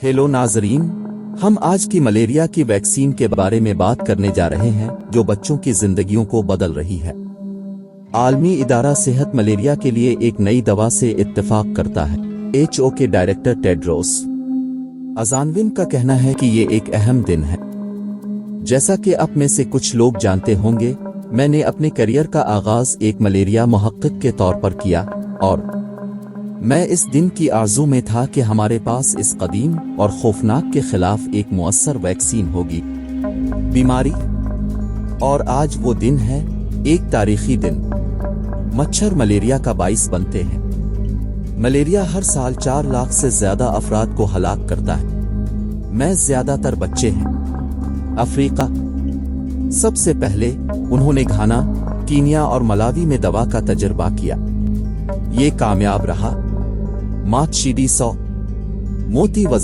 Hello नाजरीन, हम आज की मलेरिया की वैक्सीन के बारे में बात करने जा रहे हैं जो बच्चों की जिंदगियों को बदल रही है। आलमी इदारा सेहत मलेरिया के लिए एक नई दवा से इत्तेफाक करता है। WHO के डायरेक्टर टेड्रोस अज़ानविन का कहना है कि ये एक अहम दिन है। जैसा कि आप में से कुछ लोग जानते होंगे, मैंने अपने करियर का आगाज एक मलेरिया मुहक्किक के तौर पर किया और मैं इस दिन की आरज़ू में था कि हमारे पास इस कदीम और खौफनाक के खिलाफ एक मुअस्सर वैक्सीन होगी बीमारी। और आज वो दिन है, एक तारीखी दिन। मच्छर मलेरिया का बाइस बनते हैं। मलेरिया हर साल 4 लाख से ज्यादा अफराद को हलाक करता है। में ज्यादातर बच्चे हैं। अफ्रीका सबसे पहले उन्होंने घाना, कीनिया और मलावी में दवा का तजर्बा किया। ये कामयाब रहा। मातशीडी 100 मोती वजन